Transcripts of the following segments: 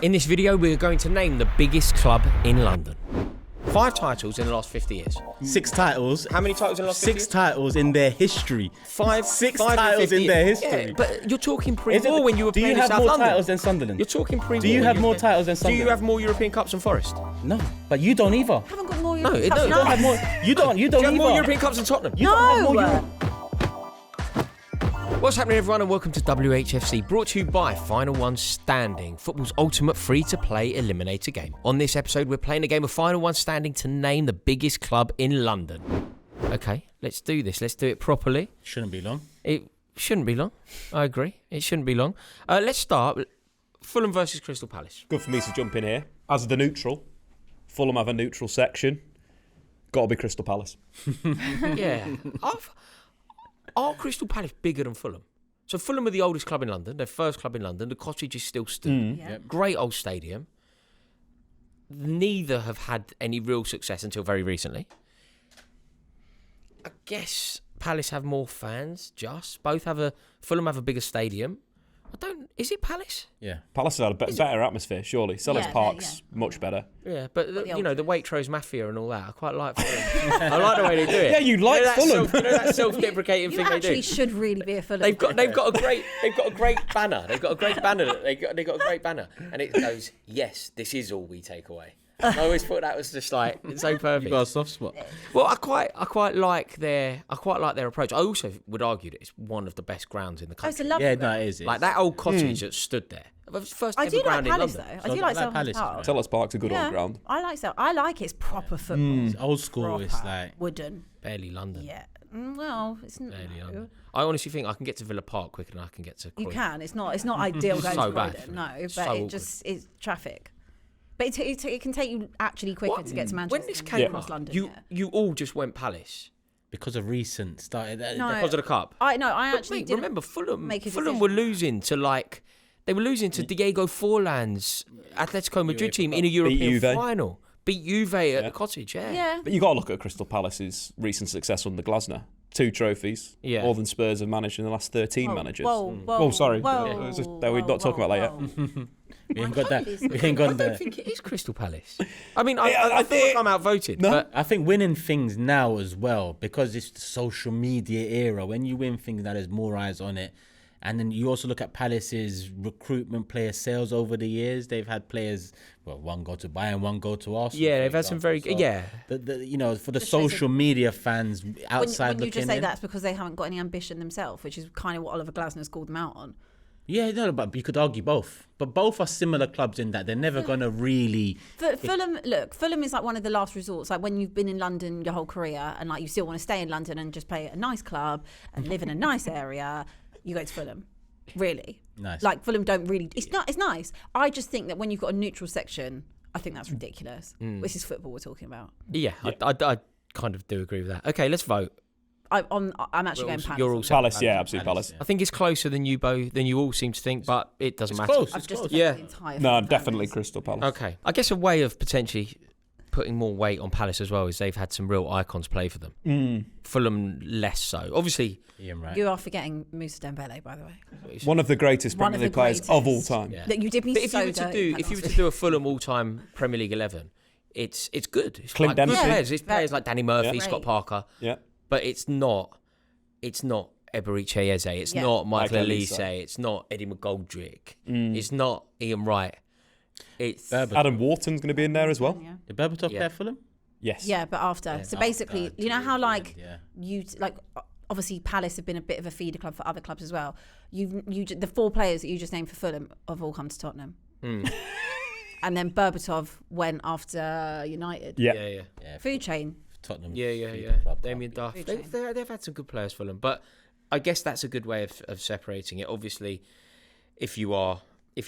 In this video, we're going to name the biggest club in London. 5 titles in the last 50 years. 6 titles. How many titles in the last 50 years? 6 titles in their history. 6 titles in their history. Yeah, but you're talking pre-war when you were playing in South London. Do you have more titles than Sunderland? You're talking pre-war. Do you have more titles than Sunderland? Do you have more European Cups than Forest? No, but you don't either. I haven't got more European Cups. No, You don't have more. You don't Do you have either. more European Cups than Tottenham? You don't have more Euro- What's happening, everyone, and welcome to WHFC, brought to you by Final One Standing, football's ultimate free-to-play eliminator game. On this episode, we're playing a game of Final One Standing to name the biggest club in London. Okay, let's do this. Let's do it properly. Shouldn't be long. It shouldn't be long. I agree. It shouldn't be long. Let's start. Fulham versus Crystal Palace. Good for me to jump in here. As the neutral, Fulham have a neutral section. Got to be Crystal Palace. Yeah. Are Crystal Palace bigger than Fulham? So Fulham are the oldest club in London. Their first club in London. The Cottage is still stood. Yep. Great old stadium. Neither have had any real success until very recently. I guess Palace have more fans. Fulham have a bigger stadium. Is it Palace? Yeah. Palace has had a better atmosphere, surely. Selhurst Yeah, Park's yeah. much better. Yeah, but the old Waitrose Mafia and all that. I quite like Fulham. I like the way they do it. Yeah, you like Fulham. That self-deprecating You thing they actually do. should really be a Fulham. They've got a great banner. They've got a great banner, and it goes, "Yes, this is all we take away." I always thought that was just like it's so perfect. You got a soft spot. Well, I quite like their approach. I also would argue that it's one of the best grounds in the Oh, it's a country. lovely Yeah, ground. no, it is. Like that old cottage that stood there. It was the first I ever do like ground in Palace London. though. I do like Like Selhurst Palace, Park. right? Selhurst Park's a good old ground. I like so. I like it's proper football. It's old school. It's Proper like wooden. Barely London. Yeah. Well, it's not. Barely London. I honestly think I can get to Villa Park quicker than I can get to You Croydon. can. It's not ideal going So to bad. Croydon. No, but So it awkward. just it's traffic. But it can take you actually quicker to get to Manchester. When this than came across up, London. you all just went Palace because of recent started. No. because of the cup. I But actually mate, didn't remember Fulham. make a Fulham decision. were losing to Diego Forlan's Atletico Madrid team in a European Juve. final. Beat Juve at the Cottage. Yeah. But you got to look at Crystal Palace's recent success under Glasner. 2 trophies. Yeah. More than Spurs have managed in the last 13 managers. Whoa. Oh, sorry. Whoa, We're not talking about that yet. We ain't got that. We ain't I got don't that. think it is Crystal Palace. I mean, I feel like I'm outvoted. No. But I think winning things now as well, because it's the social media era. When you win things, now there's more eyes on it. And then you also look at Palace's recruitment player sales over the years. They've had players, well, one go to Bayern, one go to Arsenal. yeah, for they've had some very example. good. So Yeah. you know, for the Just say social media fans outside when you looking just say in. that's because they haven't got any ambition themselves, which is kind of what Oliver Glasner's called them out on. Yeah, no, but you could argue both. But both are similar clubs in that they're never going to really... Fulham is like one of the last resorts. Like when you've been in London your whole career and like you still want to stay in London and just play at a nice club and live in a nice area, you go to Fulham. Really. Nice. Like Fulham don't really... It's nice. I just think that when you've got a neutral section, I think that's ridiculous. This is football we're talking about. Yeah, I kind of do agree with that. Okay, let's vote. I'm actually going Palace. You're all Palace, yeah, absolutely Palace. I think it's closer than you all seem to think, but it doesn't matter. close. I've just close. affected the entire No, Fulham definitely families. Crystal Palace. Okay. I guess a way of potentially putting more weight on Palace as well is they've had some real icons play for them. Fulham less so. Obviously, Ian, right. You are forgetting Moussa Dembele, by the way. One of the greatest One Premier of the League players greatest. of all time. Yeah. That you did me but if so you were to dirty do if you were last to do a Fulham all-time Premier League 11, it's good. It's Clint like Dempsey. good players. It's Very- players like Danny Murphy, Yeah. Scott Great. Parker, Yeah. but it's not Eberiche Eze. It's Yeah. not Michael Michael Elise. Elise. It's not Eddie McGoldrick. It's not Ian Wright. It's Berbatov. Adam Wharton's going to be in there as well. Yeah. Did Berbatov Yeah. play for Fulham? Yes. Yeah, but after. So basically, you know how like yeah. obviously Palace have been a bit of a feeder club for other clubs as well. The 4 players that you just named for Fulham have all come to Tottenham. And then Berbatov went after United. Yeah. yeah. Food chain. Tottenham. Yeah. Club, Damien Duff. Food They've had some good players for them, but I guess that's a good way of separating it. Obviously, if you're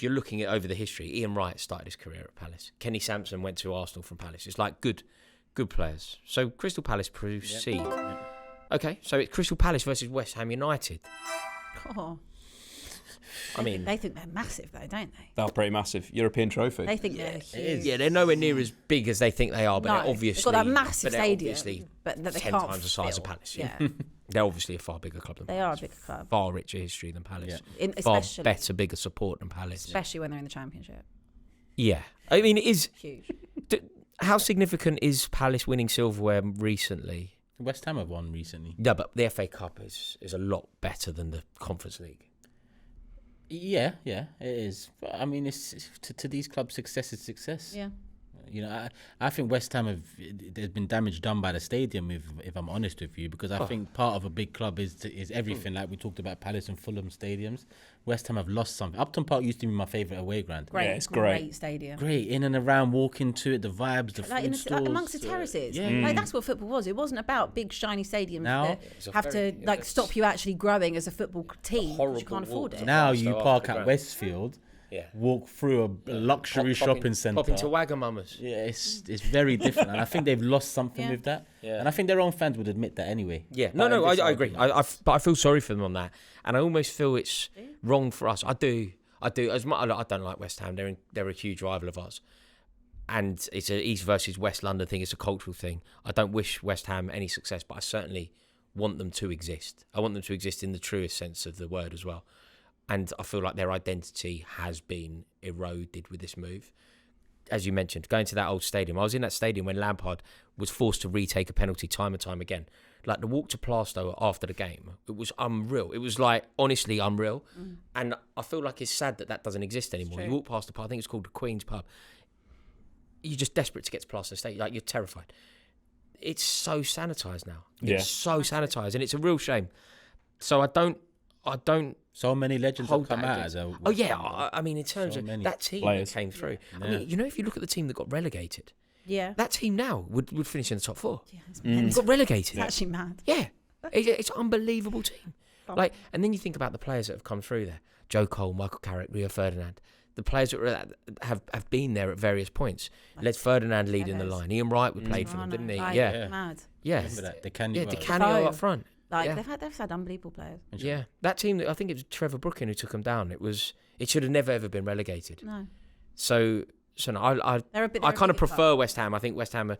looking at over the history, Ian Wright started his career at Palace. Kenny Sampson went to Arsenal from Palace. It's like good players. So Crystal Palace proceed. Okay, so it's Crystal Palace versus West Ham United. Oh, I mean, they think they're massive though, don't they? They're pretty massive. European trophy. They think they're huge. yeah, they're nowhere near as big as they think they are, but they're obviously they've got that massive but they're stadium, obviously but that they 10 can't times the size of fill. Palace. Yeah, They're obviously a far bigger club than they Palace. are a bigger club, Far richer history than Palace. In- Far especially better, bigger support than Palace. especially when they're in the Championship. Yeah. I mean, it is. Huge. How significant is Palace winning silverware recently? West Ham have won recently. No, but the FA Cup is a lot better than the Conference League. Yeah, it is. But I mean, it's to these clubs, success is success. Yeah. You know, I think West Ham there's been damage done by the stadium, if I'm honest with you, because I think part of a big club is everything. Like we talked about Palace and Fulham stadiums. West Ham have lost something. Upton Park used to be my favourite away ground. Great, Yeah, it's great. stadium. Great, in and around, walking to it, the vibes, the Like food stores. amongst the terraces. Yeah. Like that's what football was. It wasn't about big shiny stadiums Now- that have to stop you actually growing as a football team because you can't afford it. Now After you the park ground. at Westfield, Yeah. walk through a luxury shopping centre. Pop into Wagamama's. Yeah, it's very different, and I think they've lost something Yeah. with that. Yeah. And I think their own fans would admit that anyway. Yeah, But in I this agree. argument- But I feel sorry for them on that, and I almost feel it's wrong for us. I do. As much I don't like West Ham. They're a huge rival of ours, and it's a East versus West London thing. It's a cultural thing. I don't wish West Ham any success, but I certainly want them to exist. I want them to exist in the truest sense of the word as well. And I feel like their identity has been eroded with this move. As you mentioned, going to that old stadium. I was in that stadium when Lampard was forced to retake a penalty time and time again. Like the walk to Plaistow after the game, it was unreal. It was like, honestly, unreal. And I feel like it's sad that doesn't exist anymore. You walk past the pub, I think it's called the Queen's Pub. You're just desperate to get to Plaistow Stadium. Like, you're terrified. It's so sanitised now. Yeah. It's so sanitised, and it's a real shame. So I don't. So many legends Hold have come that out against- as a. Oh yeah, I mean in terms So of many that team players. that came through. I Yeah. mean, you know, if you look at the team that got relegated, Yeah. that team now would finish in the top 4. Yeah, it's They mental. got relegated. It's actually mad. Yeah, it's an unbelievable team. Like, and then you think about the players that have come through there: Joe Cole, Michael Carrick, Rio Ferdinand. The players that have been there at various points. Led Ferdinand leading the Tevez. line. Ian Wright played for them, Toronto, didn't he? like, Yeah, Mad. yeah, Remember that? The Candy. yeah. Well, Di Canio Defoe. up front. Like Yeah. they've had unbelievable players. Yeah, that team. I think it was Trevor Brooklyn who took them down. It should have never ever been relegated. No. So no, I They're a bit I kind of bigger club. prefer West Ham. I think West Ham.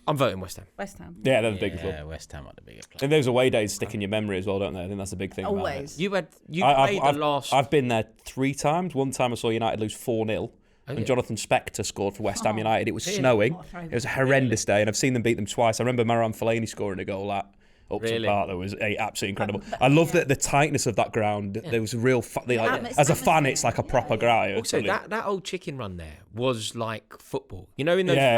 I'm voting West Ham. West Ham. Yeah, they're the bigger club. Yeah, West Ham are the bigger club. And those away days stick in your memory as well, don't they? I think that's the big thing. about it. Always. You I've- played the last. I've been there 3 times. One time I saw United lose 4-0. Oh, And yeah. Jonathan Spector scored for West Ham Oh, United. It was really? snowing. What a throwback. It was a horrendous day, and I've seen them beat them twice. I remember Marouane Fellaini scoring a goal at Upton Really? Park. That was absolutely incredible. I love the tightness of that ground. There was a real... as a fan, it's like a proper ground. Also, that old chicken run there was like football. You know, in those Yeah,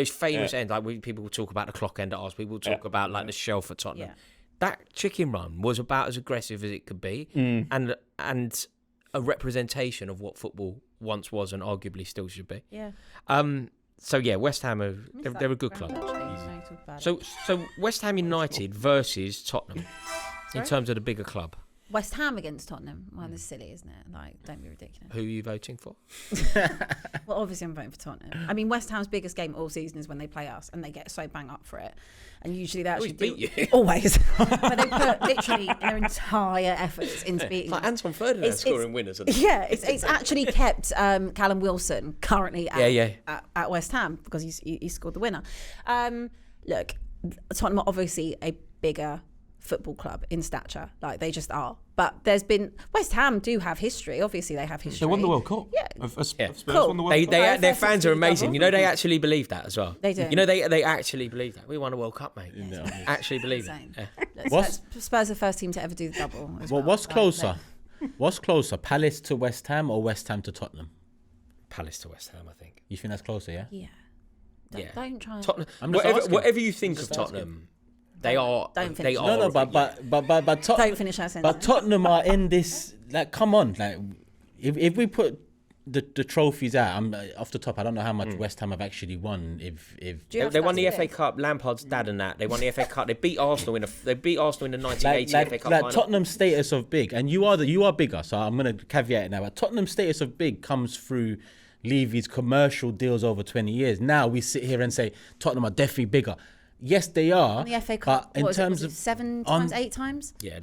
famous ends, like people will talk about the clock end at Arsenal, people will talk about like the shelf at Tottenham. Yeah. That chicken run was about as aggressive as it could be, and a representation of what football once was and arguably still should be. Yeah. So yeah, West Ham are Miss they're, that they're a good ground, club. actually, now you talk about it. So West Ham United versus Tottenham in Sorry? terms of the bigger club. West Ham against Tottenham. Well, that's silly, isn't it? Like, don't be ridiculous. Who are you voting for? Well, obviously, I'm voting for Tottenham. I mean, West Ham's biggest game all season is when they play us, and they get so bang up for it. And usually they actually Always beat do. you. Always. But they put literally their entire efforts into beating Like us. Anton Ferdinand It's- scoring winners. Isn't it? Yeah, it's actually kept Callum Wilson currently at West Ham because he scored the winner. Look, Tottenham are obviously a bigger football club in stature, like they just are. But there's been West Ham do have history. Obviously, they have history. They won the World Cup. Yeah. Spurs Cool. won the World Cup. Their first fans are double. amazing. You know, they actually believe that as well. They do. You know, they actually believe that. We won a World Cup, mate. Actually believe Insane. it. Yeah. What's- Spurs are the first team to ever do the double. As Well, well. what's Like, closer? What's closer, Palace to West Ham or West Ham to Tottenham? Palace to West Ham, I think. You think that's closer, yeah? Yeah. Yeah. Don't try. Tottenham. I'm just asking. Whatever you think of Just asking. Tottenham, they are. Don't They finish. are. No, but Don't finish that sentence. But Tottenham are in this. Like, come on, like if we put the trophies out, I'm off the top. I don't know how much West Ham have actually won. If Do you have They won the stats FA of this? Cup. Lampard's dad and that. They won the FA Cup. They beat Arsenal in the 1980 FA Cup final. Tottenham's status of big, and you are bigger. So I'm gonna caveat it now. But Tottenham's status of big comes through Levy's commercial deals over 20 years. Now we sit here and say Tottenham are definitely bigger. Yes, they are. On the FA Cup, but in terms of 7 on- times, 8 times. Yeah.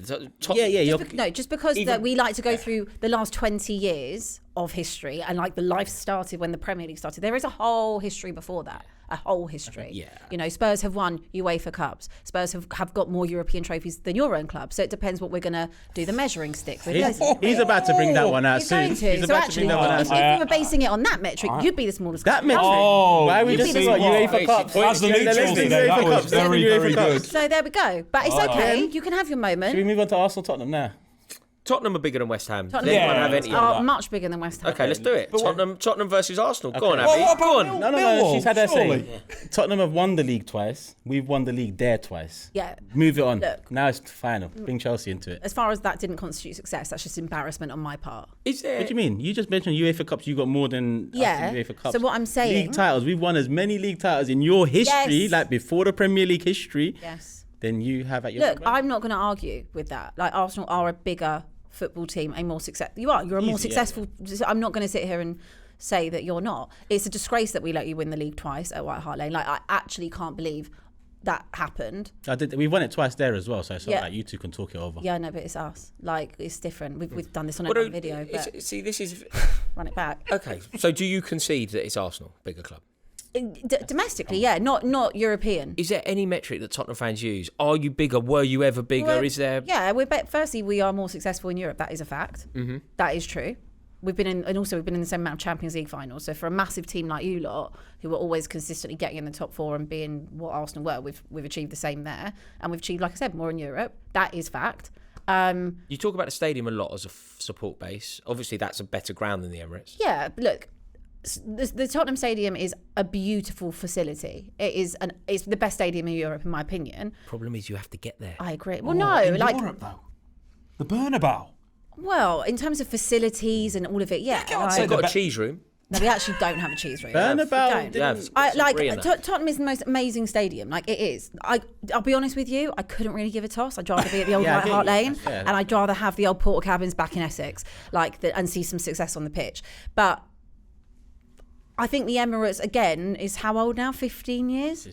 yeah, Just because Even- we like to go through the last 20 years of history, and like the life started when the Premier League started. There is a whole history before that. A whole history. Yeah. You know, Spurs have won UEFA Cups. Spurs have got more European trophies than your own club. So it depends what we're going to do the measuring stick with. He's about to bring that one out He's soon. going to. He's So about actually, to bring that one out if soon. we were basing it on that metric, you'd be the smallest That club. metric. Oh, Why are we you'd just be saying the UEFA smallest. Cups? As the They're neutrals listing today, that UEFA was Cups. They're very, listing very UEFA Cups. good. So there we go. But it's okay. You can have your moment. Should we move on to Arsenal Tottenham now? Tottenham are bigger than West Ham. Tottenham Anyone have any? are much bigger than West Ham. Okay, let's do it. Tottenham versus Arsenal. Go on, Okay. Abby. Go on. No. She's had her surely. say. Tottenham have won the league twice. We've won the league there twice. Yeah. Move it on. Look. Now it's final. Bring Chelsea into it. As far as that didn't constitute success, that's just embarrassment on my part. Is there? What do you mean? You just mentioned UEFA Cups. You got more than us Yeah. in UEFA Cups. So what I'm saying- league titles. We've won as many league titles in your history, Yes. like before the Premier League history, Yes. than you have at your. Look, I'm not going to argue with that. Like, Arsenal are a bigger football team, a more successful. You're a more Easy, successful. I'm not going to sit here and say that you're not. It's a disgrace that we let you win the league twice at White Hart Lane. Like, I actually can't believe that happened. We won it twice there as well, so it's not Yeah. like you two can talk it over. Yeah, no, but it's us. Like, it's different. We've done this on What another do- video, but See, this is run it back. okay. So, do you concede that it's Arsenal, bigger club? Domestically, yeah, not European. Is there any metric that Tottenham fans use? Are you bigger? Were you ever bigger? Well, Is there? Yeah, firstly, we are more successful in Europe. That is a fact. Mm-hmm. That is true. We've been in the same amount of Champions League finals. So for a massive team like you lot, who were always consistently getting in the top four and being what Arsenal were, we've achieved the same there, and we've achieved, like I said, more in Europe. That is fact. You talk about the stadium a lot as a support base. Obviously, that's a better ground than the Emirates. Yeah, look, the Tottenham Stadium is a beautiful facility. It's the best stadium in Europe, in my opinion. Problem is, you have to get there. I agree. Well, no, in like, Europe, though. The Bernabeu. well, in terms of facilities and all of it, yeah. They've got a cheese room. No, we actually don't have a cheese room. Bernabeu. Yeah, Tottenham is the most amazing stadium. Like, it is. I'll be honest with you, I couldn't really give a toss. I'd rather be at the old Yeah, I White get Hart you. Lane, That's fair. and I'd rather have the old Porter Cabins back in Essex, and see some success on the pitch. But I think the Emirates, again, is how old now? 15 years?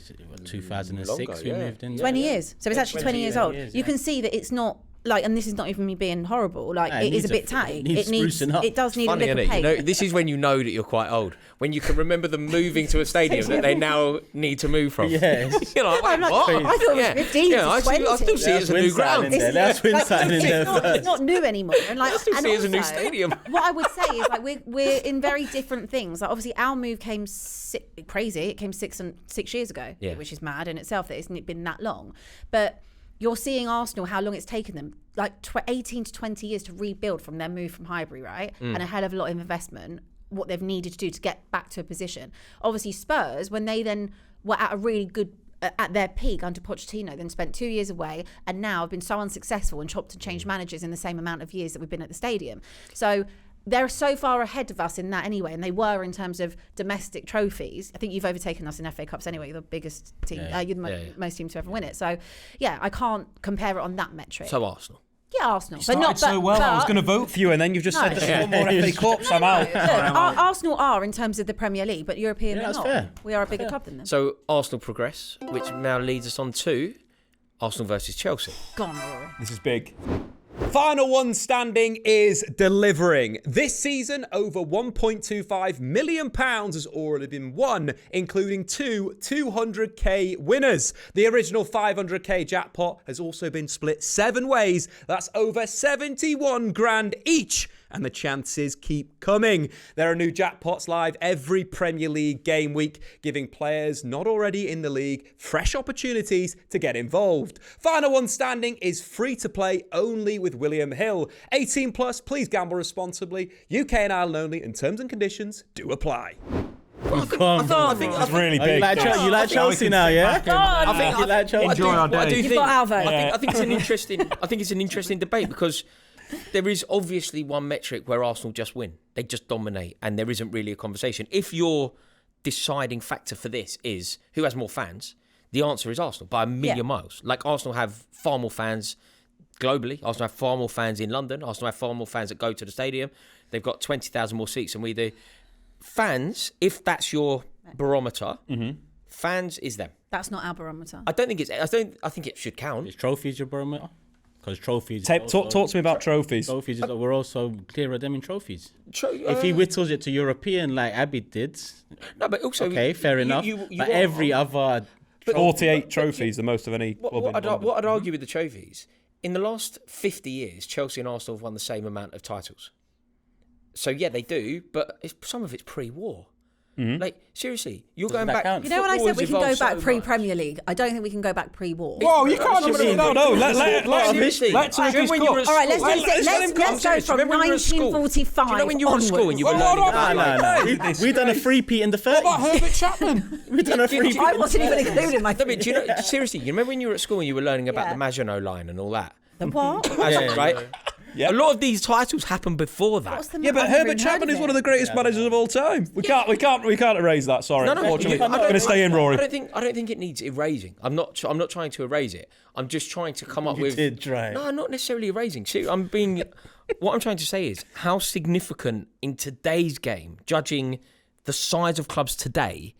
2006 Longer, we yeah. moved in. 20 years. So it's actually 20 years old. years, You yeah. can see that it's not, like, and this is not even me being horrible, like, No, it is a bit it tight. needs sprucing up. It does need Funny, a isn't little it? You paint. know, this is when you know that you're quite old. When you can remember them moving to a stadium that they now need to move from. Yes. You're like, I'm like, what? I thought it was 15 Yeah, to I 20. still see it as a new ground. That's when signing there It's first. not new anymore. And like, I still and see it as a new also, stadium. What I would say is, like, we're in very different things. Like, obviously, our move came crazy. It came 6 years ago, Yeah. which is mad in itself that it's been that long. But you're seeing Arsenal, how long it's taken them, like 18 to 20 years to rebuild from their move from Highbury, right? And a hell of a lot of investment, what they've needed to do to get back to a position. Obviously, Spurs, when they then were at a really good, at their peak under Pochettino, then spent 2 years away, and now have been so unsuccessful and chopped and changed managers in the same amount of years that we've been at the stadium. So they're so far ahead of us in that anyway, and they were in terms of domestic trophies. I think you've overtaken us in FA Cups anyway. You're the biggest team. You're the most team to ever win it. So, yeah, I can't compare it on that metric. So Arsenal. Yeah, Arsenal. Started so well, I was going to vote for you, and then you've just said there's one more FA Cups, I'm out. Look, Arsenal are in terms of the Premier League, but European Yeah, they're that's not. fair. We are a bigger club than them. So Arsenal progress, which now leads us on to Arsenal versus Chelsea. Gone, Rory. This is big. Final one standing is delivering. This season, over £1.25 million has already been won, including two 200k winners. The original 500k jackpot has also been split 7 ways. That's over 71 grand each. And the chances keep coming. There are new jackpots live every Premier League game week, giving players not already in the league fresh opportunities to get involved. Final one standing is free to play only with William Hill. 18 plus, please gamble responsibly. UK and Ireland only, and terms and conditions do apply. I think It's really Oh, big. you like Chelsea now, yeah? God. You like Chelsea? Enjoy our day. You've got our vote. I think it's an interesting debate, because there is obviously one metric where Arsenal just win. They just dominate, and there isn't really a conversation. If your deciding factor for this is who has more fans, the answer is Arsenal by a million miles. Like, Arsenal have far more fans globally. Arsenal have far more fans in London. Arsenal have far more fans that go to the stadium. They've got 20,000 more seats than we do. Fans, if that's your barometer, fans is them. That's not our barometer. I don't think it's. I think it should count. Is trophies your barometer? Because trophies. Talk to me about trophies. Trophies, we're also clear of them in trophies. If he whittles it to European like Abbi did, no, but also okay, fair enough. But every other 48 trophies, the most of any club in London. What I'd argue with the trophies, in the last 50 years, Chelsea and Arsenal have won the same amount of titles. So yeah, they do, but some of it's pre-war. Like, seriously, you're going back. When I said we can go back pre-Premier League, I don't think we can go back pre-war. Whoa, you can't. No. Let's All right, let's go from 1945. Do you know when you were at school and you were learning about We've done a three-peat in the 30s. What about Herbert Chapman? We've done a three-peat. I wasn't even included in my No, but do you know, seriously, you remember when you were at school and you were learning about the Maginot Line and all that? The what? Right? Yeah. A lot of these titles happened before that. But Herbert Chapman is one of the greatest managers of all time. We can't erase that. Sorry, unfortunately, I'm going to stay in, Rory. I don't think it needs erasing. I'm not trying to erase it. I'm just trying to come up with. You did try. No, not necessarily erasing. See, what I'm trying to say is how significant in today's game, judging the size of clubs today,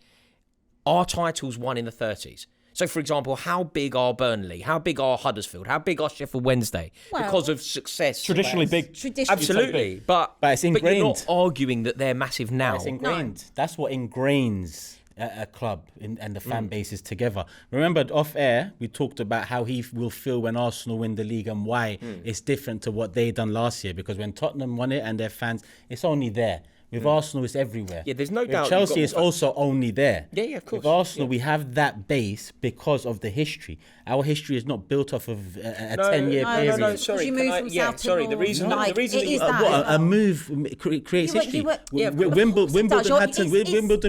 are titles won in the 30s. So, for example, how big are Burnley? How big are Huddersfield? How big are Sheffield Wednesday? Because of success. Traditionally big. Absolutely. But it's ingrained. But you're not arguing that they're massive now. It's ingrained. No. That's what ingrains a club and the fan bases together. Remember, off air, we talked about how he will feel when Arsenal win the league and why it's different to what they done last year. Because when Tottenham won it and their fans, it's only there. With Arsenal, it's everywhere. Yeah, there's no doubt. With Chelsea, it's also only there. Yeah, of course. With Arsenal, we have that base because of the history. Our history is not built off of a 10-year period. No, sorry. You move from south to north. The reason a move creates history. Wimbledon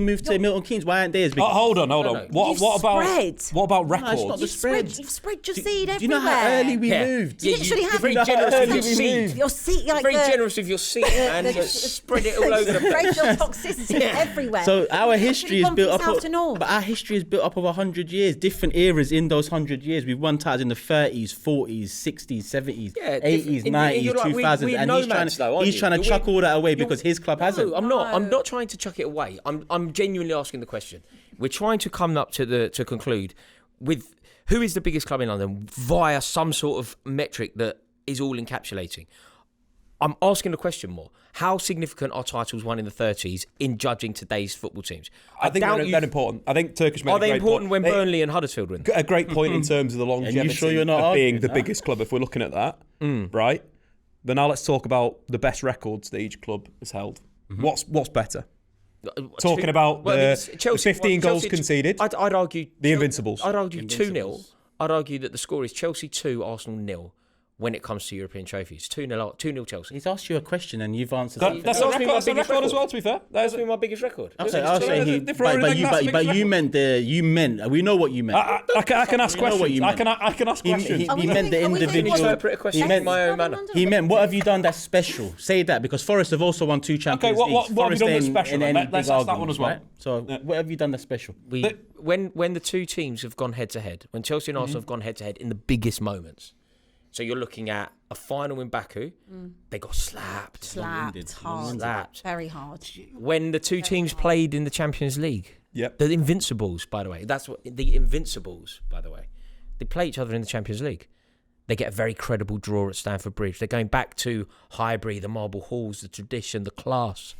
moved to Milton Keynes. Why aren't they as big? Hold on. What about records? Not the spread. You've spread your seed everywhere. Do you know how early we moved? You literally have very generous with your seed. Your seed, like very generous with your seed, and spread it all over the place. Spread your toxicity everywhere. So our history is built up. But our history is built up of 100 years, different eras in those 100 years. We've won titles in the 30s, 40s, 60s, 70s, 80s, 90s, 2000s, and he's trying to chuck all that away because his club hasn't. I'm not trying to chuck it away. I'm genuinely asking the question. We're trying to come up to conclude with who is the biggest club in London via some sort of metric that is all encapsulating. I'm asking the question more. How significant are titles won in the 30s in judging today's football teams? I think they're important. I think Turkish made are they important when Burnley and Huddersfield win? A great point in terms of the longevity of being the biggest club, if we're looking at that, right? But now let's talk about the best records that each club has held. What's better? Talking about the 15 goals conceded. I'd argue the Invincibles. I'd argue 2-0. I'd argue that the score is Chelsea 2, Arsenal 0. When it comes to European trophies, 2-0 Chelsea. He's asked you a question and you've answered. That's a record as well. To be fair, that's been my biggest record. But you meant. We know what you meant. I can ask questions. I can ask questions. He meant the individual. Interpret a question in my own manner. He meant what have you done that's special? Say that because Forest have also won 2 Champions Leagues. What have you done that's special? Let's ask that one as well. So what have you done that's special? When the two teams have gone head to head, when Chelsea and Arsenal have gone head to head in the biggest moments. So you're looking at a final in Baku. They got slapped hard, very hard. When the two teams played in the Champions League, the Invincibles, by the way, they play each other in the Champions League. They get a very credible draw at Stamford Bridge. They're going back to Highbury, the marble halls, the tradition, the class.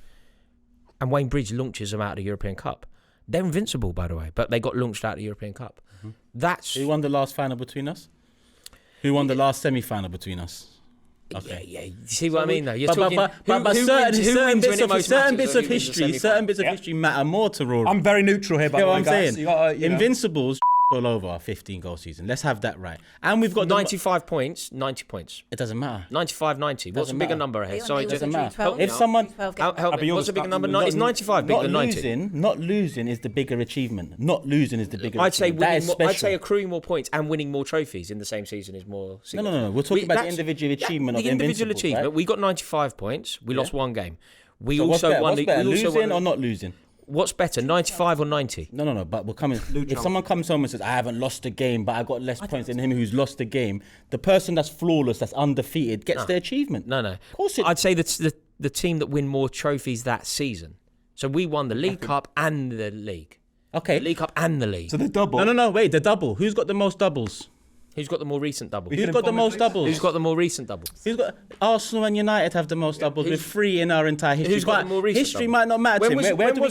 And Wayne Bridge launches them out of the European Cup. They're invincible, by the way, but they got launched out of the European Cup. Who won the last final between us? Who won the last semi-final between us? Okay. Yeah. You see what I mean, though? You're talking. But certain bits of history matter more to Rory. I'm very neutral here, by the way. I'm saying Invincibles all over our 15-goal season. Let's have that right. And we've got 95 points, 90 points. It doesn't matter. 95, 90. What's a bigger number ahead? Sorry, it doesn't matter. If someone... What's a bigger number? Is 95 bigger than 90? Not losing is the bigger achievement. Not losing is the bigger achievement. I'd say accruing more points and winning more trophies in the same season is more significant. No. We're talking about the individual achievement of the individual achievement. Right? We got 95 points. We lost one game. We so also won the... Losing or not losing? What's better, 95 or 90? No, but we're coming. If someone comes home and says, I haven't lost a game, but I got less points than him who's lost a game, the person that's flawless, that's undefeated, gets the achievement. No. Of course I'd say that's the team that win more trophies that season. So we won the League Cup and the League. Okay. The League Cup and the League. So the double. No, wait, the double. Who's got the most doubles? Who's got the more recent double? Who's got the most doubles? Who's got the more recent double? Who's got Arsenal and United have the most doubles with 3 in our entire history. Who's got the more recent history double? might not matter. When do was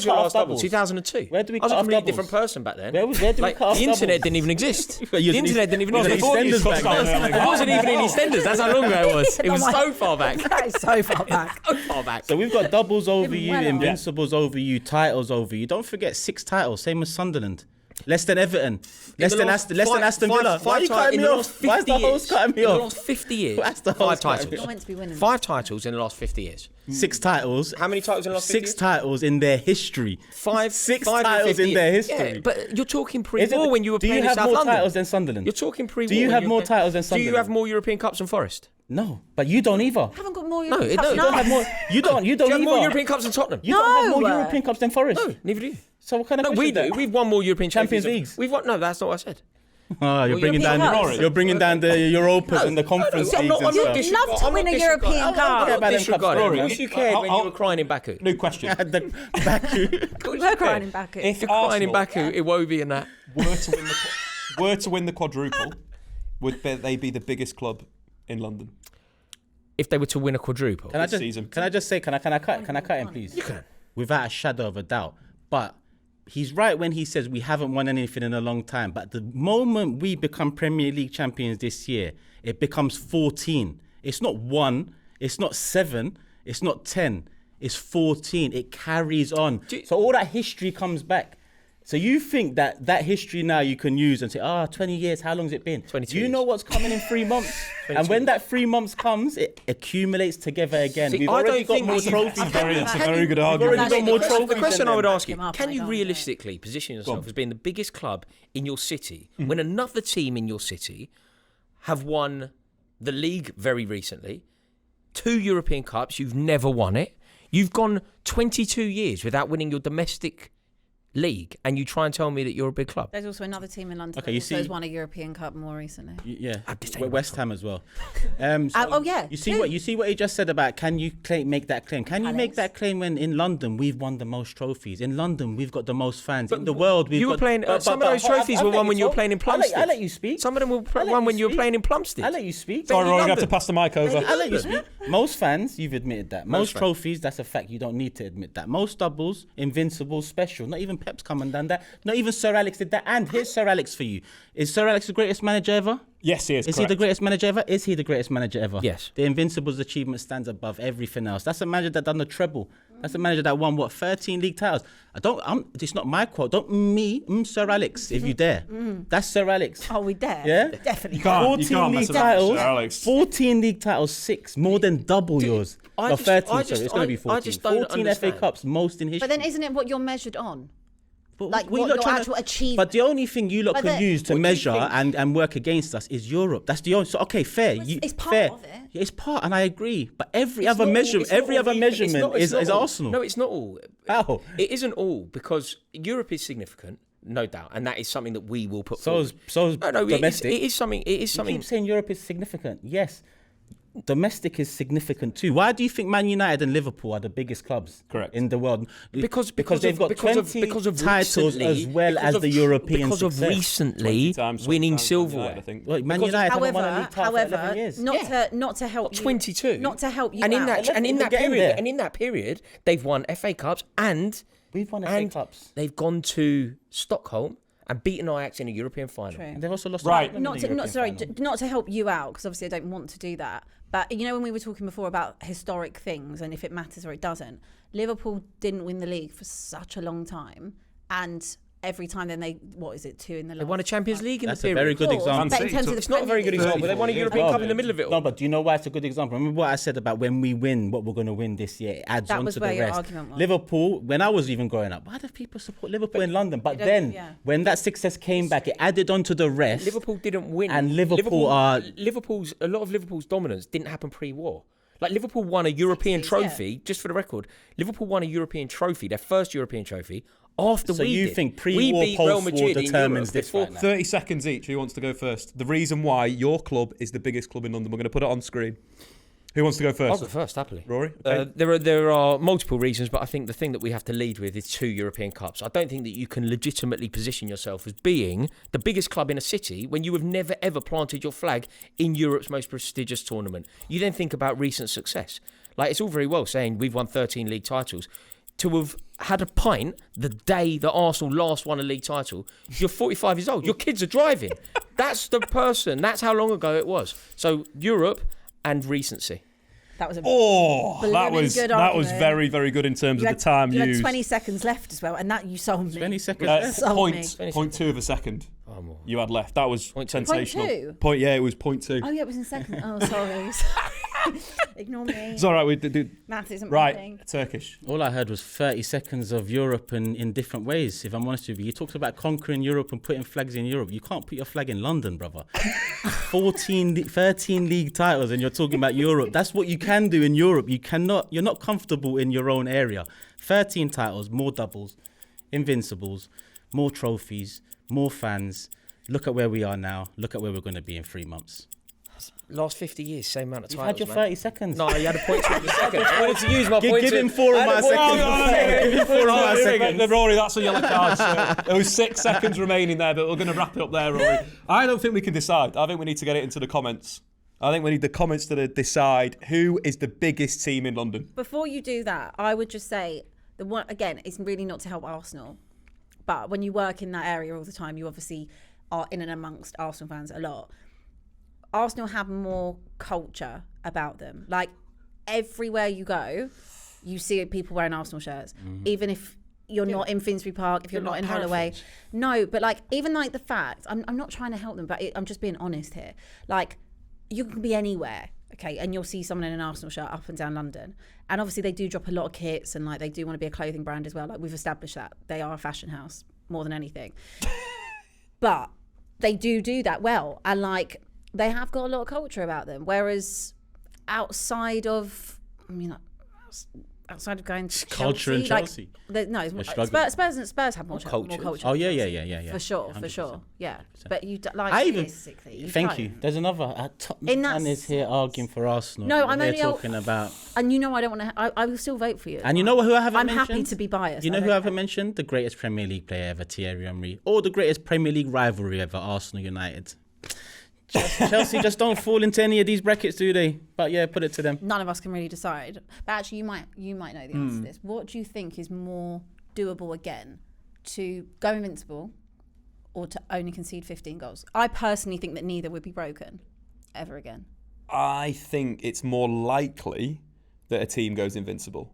we your cut last off double? doubles? 2002. Where do we I was cut a off completely doubles? different person back then. Where do we cut off The internet doubles? didn't even exist. Well, The internet didn't even exist. EastEnders back then. It wasn't even in EastEnders. That's how long ago it was. It was so far back. That is so far back. So far back. So we've got doubles over Even you, well off. invincibles over you, titles over you. Don't forget 6 titles, same as Sunderland. Less than Everton. Less than Aston Villa. Why are you cutting me off? Why is the host cutting me In the off? last 50 years, Why is the 5 host cutting me titles. You're meant to be winning. 5 titles in the last 50 years. 6 titles. How many titles in the last 50 6 years? titles in their history. 5 6 5 titles 50 in their years. history. Yeah, but you're talking Is it- pre-war when you were do playing you have in South more London. titles than Sunderland? You're talking pre-war. Do you when have you more were- titles than Do you Sunderland? have more European Cups than Forest? No, but you don't either. Haven't got more No, European it Cups. don't. You don't have more. You don't Do you have either. more European Cups than Tottenham? You don't have more No. European Cups than Forest. No, neither do you. So what kind of No, question we is that? do. We've won more European Champions trophies. Leagues. We've won. No, that's not what I said. Oh, you're bringing European down. Cups. You're bringing down the Europas and the Conference I'm Leagues not- and I'm not stuff. You'd love to win a European Cup. about them cups, Disregarding. Rory. Of course you cared when you were crying in Baku. New question. The Baku. We were crying in Baku. If You're crying in Arsenal Baku, Iwobi and that. were to win the quadruple, would they be the biggest club in London? If they were to win a quadruple. Can I This season. just say, can I cut him, please? You can. Without a shadow of a doubt. But he's right when he says we haven't won anything in a long time. But the moment we become Premier League champions this year, it becomes 14. It's not 1, it's not 7, it's not 10, it's 14. It carries on. So all that history comes back. So you think that history now you can use and say, 20 years, how long has it been? 22 You know years. what's coming in 3 months. And when that 3 months comes, it accumulates together again. See, We've I already don't got think more we can- trophies. It's a Can very you- good We've argument. already got more The trophies. question I would ask you, Him up, can I you don't know. realistically position yourself as being the biggest club in your city when another team in your city have won the league very recently, 2 European Cups, you've never won it, you've gone 22 years without winning your domestic league, and you try and tell me that you're a big club? There's also another team in London Okay, that you also see- has won a European Cup more recently. Yeah, this ain't West Ham as well. Oh, yeah, You see two. what he just said about can you make that claim? Can you make Alex. that claim when in London we've won the most trophies? In London we've got the most fans. In the world we've You were got. playing. Some of those trophies were won when you were playing in Plumstead. I'll let you speak. Some of them were I'll let won you when you were speak. playing in Plumstead. I'll let you speak. Sorry, Rory, you have London. to pass the mic over. I'll let you speak. Most fans, you've admitted that. Most fans. trophies, that's a fact. You don't need to admit that. Most doubles, invincible, special. Not even Pep's come and done that. Not even Sir Alex did that. And here's Sir Alex for you. Is Sir Alex the greatest manager ever? Yes, he is. Is he the greatest manager ever? Is he the greatest manager ever? Yes. The Invincibles achievement stands above everything else. That's a manager that done the treble. That's a manager that won 13 league titles. It's not my quote. Sir Alex, if you dare. That's Sir Alex. Oh, we dare? Yeah? Definitely. You can't 14 mess league about titles. Sir Alex. 14 league titles, 6, more than double yours. I No, just- 13, I sorry. just- It's going to be I 14. just don't 14 FA understand. Cups, most in history. But then isn't it what you're measured on? But like we what lot your trying actual achievement- But the only thing you lot But can the- use to What do you measure think? and work against us is Europe. That's the only. So okay, fair. it's part fair. of it. Yeah, it's part, and I agree. But every It's other not all- measurement, it's not every all other even- it's measurement not- it's is not all. Arsenal. No, it's not all. How? It isn't all, because Europe is significant, no doubt, and that is something that we will put So forward. is domestic. It is something. It is You something. keep saying Europe is significant. Yes. Domestic is significant too. Why do you think Man United and Liverpool are the biggest clubs Correct. in the world? Because they've got 20 titles as well as the European because of success. recently 20 times winning United, silverware. I think. Well, Man Because- United haven't won a league title for 11 However, years. not to help you. 22. Not to help you and in out. that and in We're that getting period there. and in that period they've won FA Cups and We've won FA and Cups. they've gone to Stockholm and beaten Ajax in a European final. True. And they've also lost Right. Tottenham in the European final. Not to help you out, because obviously I don't want to do that. But you know when we were talking before about historic things and if it matters or it doesn't, Liverpool didn't win the league for such a long time, and every time then they 2 in the last. They won a Champions League in That's the a period. very good Of course, example. but in terms of the It's not a very good Premier League- example. They won a 34 European years. Cup in the middle of it all. No, but do you know why it's a good example? Remember what I said about when we win, what we're going to win this year? It adds That on was to where the your rest. argument was. Liverpool, when I was even growing up, why do people support Liverpool in London? But They don't- then, yeah. when that success came back, it added on to the rest. Liverpool didn't win. And Liverpool are- a lot of Liverpool's dominance didn't happen pre-war. Like Liverpool won a European 60s, trophy, just for the record. Liverpool won a European trophy, their first European trophy, after So we you did. think We pre-war, beat Real post-war Madrid in determines Europe this before- right now? 30 seconds each. Who wants to go first? The reason why your club is the biggest club in London. We're going to put it on screen. Who wants to go I'll first? go first, happily. Rory? Okay. There are multiple reasons, but I think the thing that we have to lead with is 2 European Cups. I don't think that you can legitimately position yourself as being the biggest club in a city when you have never, ever planted your flag in Europe's most prestigious tournament. You then think about recent success. Like, it's all very well saying we've won 13 league titles. To have had a pint the day that Arsenal last won a league title, you're 45 years old. Your kids are driving. That's the person. That's how long ago it was. So Europe and recency. That was a that was very, very good in terms of the time you used. had 20 seconds left as well, and that you sold me. 20 seconds. Sold me. 0.2 of a second you had left. That was sensational. 0.2? Yeah, it was 0.2. Oh, yeah, it was in second. Oh, sorry. Ignore me. It's all right. We did. Math isn't Right, my thing. Turkish. All I heard was 30 seconds of Europe in different ways, if I'm honest with you. You talked about conquering Europe and putting flags in Europe. You can't put your flag in London, brother. 13 league titles and you're talking about Europe. That's what you can do in Europe. You're not comfortable in your own area. 13 titles, more doubles, invincibles, more trophies, more fans. Look at where we are now. Look at where we're going to be in 3 months. Last 50 years, same amount of You titles. had your 30 seconds. No, you had a point to the second. I wanted to use my point. Give him 4 of my seconds. Give him 4 of my seconds. Rory, that's a yellow card. So there was 6 seconds remaining there, but we're going to wrap it up there, Rory. I don't think we can decide. I think we need to get it into the comments. I think we need the comments to decide who is the biggest team in London. Before you do that, I would just say, the one again, it's really not to help Arsenal. But when you work in that area all the time, you obviously are in and amongst Arsenal fans a lot. Arsenal have more culture about them. Like, everywhere you go, you see people wearing Arsenal shirts. Mm-hmm. Even if you're not in Finsbury Park, if you're not in Holloway. No, but like, even like the fact, I'm not trying to help them, but I'm just being honest here. Like, you can be anywhere, okay, and you'll see someone in an Arsenal shirt up and down London. And obviously they do drop a lot of kits, and like they do want to be a clothing brand as well. Like, we've established that. They are a fashion house more than anything. But they do that well. And like, they have got a lot of culture about them. Whereas outside of, outside of going to culture in Chelsea. Spurs have more culture. Oh yeah. For sure. Yeah. 100%. But you like, realistically, thank you. There's another Tottenham is here arguing for Arsenal. No, I'm only talking about. And you know, I don't want to. I will still vote for you. And you know who I haven't mentioned? I'm happy to be biased. You know who I haven't mentioned? The greatest Premier League player ever, Thierry Henry, or the greatest Premier League rivalry ever, Arsenal United. Chelsea just don't fall into any of these brackets, do they? But yeah, put it to them. None of us can really decide. But actually, you might know the answer to this. What do you think is more doable again, to go invincible or to only concede 15 goals? I personally think that neither would be broken ever again. I think it's more likely that a team goes invincible,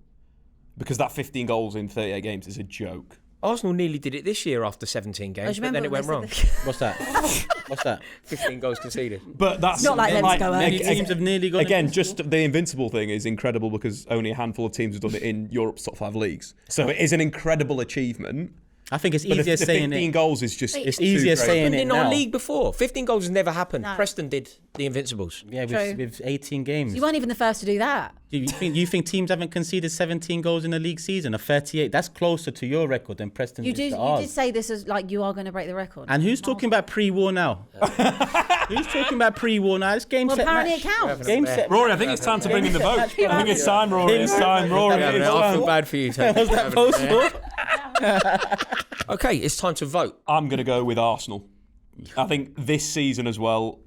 because that 15 goals in 38 games is a joke. Arsenal nearly did it this year after 17 games, but then it went wrong. What's that? 15 goals conceded. But that's not like them to go many teams have nearly gone again. invincible. Just the invincible thing is incredible, because only a handful of teams have done it in Europe's top 5 leagues. So it is an incredible achievement. I think it's But easier the saying 15 it. goals is just It's easier saying it in now. our league before. 15 goals has never happened. No. Preston did the Invincibles. Yeah, with 18 games. You weren't even the first to do that. You think teams haven't conceded 17 goals in a league season, or 38? That's closer to your record than Preston You is did to ours. say this as like you are going to break the record. And who's talking about pre-war now? Who's talking about pre-war now? It's game set apparently match. it counts. Game set. Rory, I think it's time to bring in the vote. I think it's time, Rory. It's time, Rory. I feel bad for you. Was that possible? Okay, it's time to vote. I'm going to go with Arsenal. I think this season as well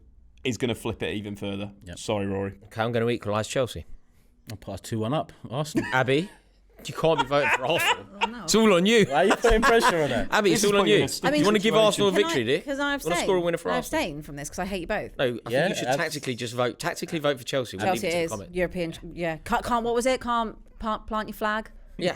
is going to flip it even further. Yep. Sorry, Rory. Okay, I'm going to equalise Chelsea. I'll pass 2-1 up. Arsenal. Abby, you can't be voting for Arsenal. It's all on you. Why are you putting pressure on that? Abby, it's This is all on putting you you. in a sticky You want to give Arsenal a Can victory, do you? Because I Want to abstain. score a winner for I Arsenal? abstain from this because I hate you both. No, I think Yeah, you should tactically just vote. Tactically vote for Chelsea. We'll Chelsea leave it to is the comment. European. Yeah. Can't. What was it? Can't plant your flag. Yeah.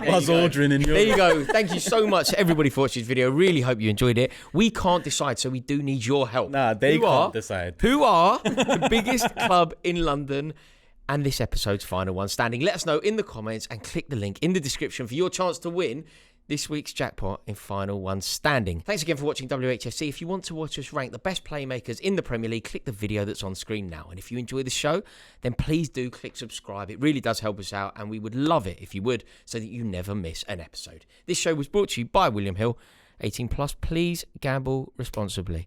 Buzz ordering in There Europe. you go. Thank you so much to everybody for watching this video. Really hope you enjoyed it. We can't decide, so we do need your help. Nah, they can't decide. Who are the biggest club in London and this episode's final one standing? Let us know in the comments and click the link in the description for your chance to win this week's jackpot in Final One Standing. Thanks again for watching WHFC. If you want to watch us rank the best playmakers in the Premier League, click the video that's on screen now. And if you enjoy the show, then please do click subscribe. It really does help us out, and we would love it if you would, so that you never miss an episode. This show was brought to you by William Hill. 18+, please gamble responsibly.